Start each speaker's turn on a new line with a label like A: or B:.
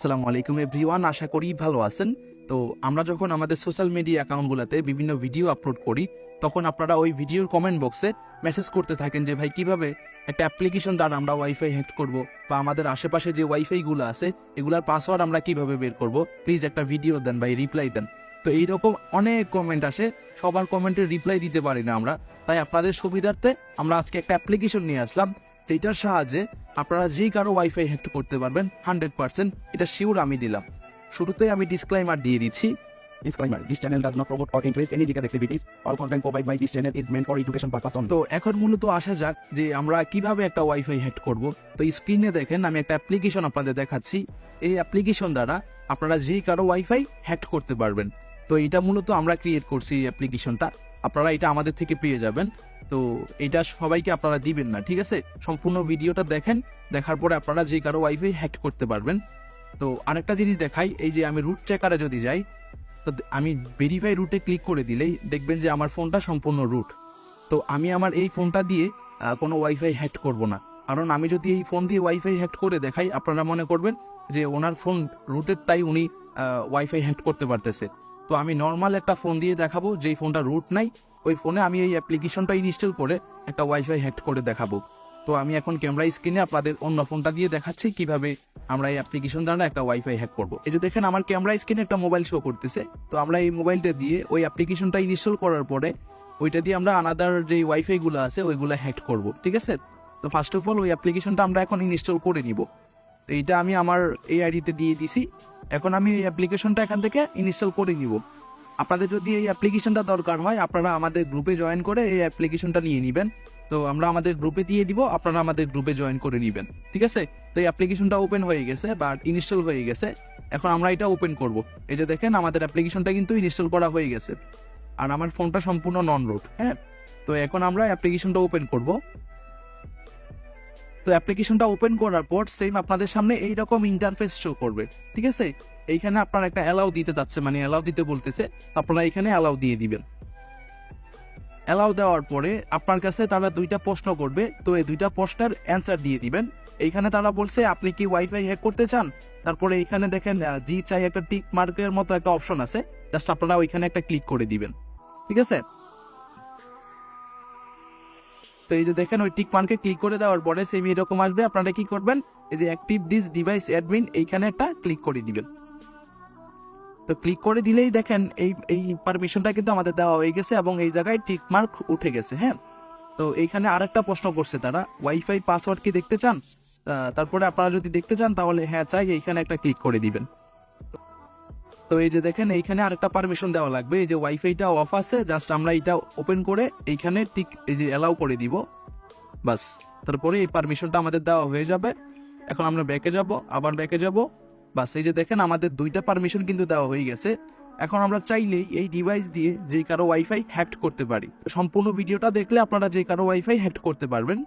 A: আসসালামু আলাইকুম এভরিওয়ান, আশা করি ভালো আছেন। তো আমরা যখন আমাদের সোশ্যাল মিডিয়া অ্যাকাউন্টগুলোতে বিভিন্ন ভিডিও আপলোড করি, তখন আপনারা ওই ভিডিওর কমেন্ট বক্সে মেসেজ করতে থাকেন যে ভাই কিভাবে একটা অ্যাপ্লিকেশন দ্বারা আমরা ওয়াইফাই হ্যাক করব, বা আমাদের আশেপাশে যে ওয়াইফাইগুলো আছে এগুলার পাসওয়ার্ড আমরা কিভাবে বের করব, প্লিজ একটা ভিডিও দেন ভাই, রিপ্লাই দেন। তো এইরকম অনেক কমেন্ট আসে, সবার কমেন্টের রিপ্লাই দিতে পারি না আমরা। তাই আপনাদের সুবিধার্থে আমরা আজকে একটা অ্যাপ্লিকেশন নিয়ে আসলাম, যেটার সাহায্যে আপনারা যেই কারো ওয়াইফাই হ্যাক করতে পারবেন 100%, এটা শিওর আমি দিলাম। শুরুতেই আমি ডিসক্লাইমার দিয়ে দিচ্ছি।
B: Disclaimer: This channel does not promote or encourage any illegal activities. All content provided by this channel is meant for education purpose only.
A: তো এখন মূলত আসা যাক যে আমরা কিভাবে একটা ওয়াইফাই হ্যাক করব। তো স্ক্রিনে দেখেন আমি একটা অ্যাপ্লিকেশন আপনাদের দেখাচ্ছি। এই অ্যাপ্লিকেশন দ্বারা আপনারা যেই কারো ওয়াইফাই হ্যাক করতে পারবেন। তো এটা মূলত আমরা ক্রিয়েট করছি এই অ্যাপ্লিকেশনটা, আপনারা এটা আমাদের থেকে পেয়ে যাবেন। তো এটা সবাইকে আপনারা দিবেন না, ঠিক আছে? সম্পূর্ণ ভিডিওটা দেখেন, দেখার পরে আপনারা যে কারো ওয়াইফাই হ্যাক করতে পারবেন। তো আরেকটা জিনিস দেখাই, এই যে আমি রুট চেকারে যদি যাই, তো আমি ভেরিফাই রুটে ক্লিক করে দিলেই দেখবেন যে আমার ফোনটা সম্পূর্ণ রুট। তো আমি আমার এই ফোনটা দিয়ে কোনো ওয়াইফাই হ্যাক করব না, কারণ আমি যদি এই ফোন দিয়ে ওয়াইফাই হ্যাক করে দেখাই আপনারা মনে করবেন যে ওনার ফোন রুটের, তাই উনি ওয়াইফাই হ্যাক করতে পারতেছে। তো আমি নর্মাল একটা ফোন দিয়ে দেখাবো, যেই ফোনটা রুট নাই ওই ফোনে আমি এই অ্যাপ্লিকেশনটা ইনস্টল করে একটা ওয়াইফাই হ্যাক করে দেখাবো। তো আমি এখন ক্যামেরা স্ক্রিনে আপনাদের অন্য ফোনটা দিয়ে দেখাচ্ছি কিভাবে আমরা এই অ্যাপ্লিকেশন দ্বারা একটা ওয়াইফাই হ্যাক করবো। এই যে দেখেন আমার ক্যামেরা স্ক্রিনে একটা মোবাইল শো করতেছে। তো আমরা এই মোবাইলটা দিয়ে ওই অ্যাপ্লিকেশনটা ইনস্টল করার পরে ওইটা দিয়ে আমরা আনাদার যে ওয়াইফাই গুলো আছে ওইগুলো হ্যাক করব, ঠিক আছে? তো ফার্স্ট অফ অল ওই অ্যাপ্লিকেশনটা আমরা এখন ইনস্টল করে নিব। তো এইটা আমি আমার এই আইডিতে দিয়ে দিছি। এখন আমি এই অ্যাপ্লিকেশনটা এখান থেকে ইনস্টল করে নিব। আপনাদের যদি এই অ্যাপ্লিকেশনটা দরকার হয় আপনারা আমাদের গ্রুপে জয়েন করে এই অ্যাপ্লিকেশনটা নিয়ে নেবেন। তো আমরা আমাদের গ্রুপে দিয়ে দিব, আপনারা আমাদের গ্রুপে জয়েন করে নেবেন, ঠিক আছে? তো এই অ্যাপ্লিকেশনটা ওপেন হয়ে গেছে বা ইনস্টল হয়ে গেছে। এখন আমরা এটা ওপেন করব। এই যে দেখেন আমাদের অ্যাপ্লিকেশনটা কিন্তু ইনস্টল করা হয়ে গেছে, আর আমার ফোনটা সম্পূর্ণ নন রুট। হ্যাঁ, তো এখন আমরা অ্যাপ্লিকেশনটা ওপেন করব। তো অ্যাপ্লিকেশনটা ওপেন করার পর সেম আপনাদের সামনে এইরকম ইন্টারফেস শো করবে, ঠিক আছে? এইখানে আপনারা একটা অ্যালাউ দিতে চাচ্ছে, মানে অ্যালাউ দিতে বলতেছে, আপনারা এখানে অ্যালাউ দিয়ে দিবেন। অ্যালাউ দেওয়ার পরে আপনার কাছে তারা দুইটা প্রশ্ন করবে, তো এই দুইটা প্রশ্নের অ্যান্সার দিয়ে দিবেন। এইখানে তারা বলছে আপনি কি ওয়াইফাই হ্যাক করতে চান। তারপরে এইখানে দেখেন জি চাই একটা টিক মার্কের মতো একটা অপশন আছে, জাস্ট আপনারা ওইখানে একটা ক্লিক করে দিবেন, ঠিক আছে? তো এই যে দেখেন ওই টিক মার্কে ক্লিক করে দেওয়ার পরে সেম এরকম আসবে। আপনারা কি করবেন, এই যে অ্যাক্টিভ দিস ডিভাইস অ্যাডমিন এইখানে একটা ক্লিক করে দিবেন। তো ক্লিক করে দিলেই দেখেন এই এই পারমিশনটা কিন্তু আমাদের দেওয়া হয়ে গেছে এবং এই জায়গায় টিক মার্ক উঠে গেছে। হ্যাঁ, তো এইখানে আরেকটা প্রশ্ন করছে তারা, ওয়াইফাই পাসওয়ার্ড কি দেখতে চান? তারপরে আপনারা যদি দেখতে চান তাহলে হ্যাঁ চাই, এইখানে একটা ক্লিক করে দিবেন। তো এই যে দেখেন এইখানে আরেকটা পারমিশন দেওয়া লাগবে, এই যে ওয়াইফাইটা অফ আছে, জাস্ট আমরা এটা ওপেন করে এইখানে টিক এই যে অ্যালাউ করে দিব, বাস। তারপরে এই পারমিশনটা আমাদের দেওয়া হয়ে যাবে। এখন আমরা ব্যাকে যাব, আবার ব্যাকে যাব, বাস। এই যে দেখেন আমাদের দুইটা পারমিশন কিন্তু দেওয়া হয়ে গেছে। এখন আমরা চাইলেই এই ডিভাইস দিয়ে যে কারো ওয়াইফাই হ্যাক করতে পারি। সম্পূর্ণ ভিডিওটা দেখলে আপনারা যে কারো ওয়াইফাই হ্যাক করতে পারবেন।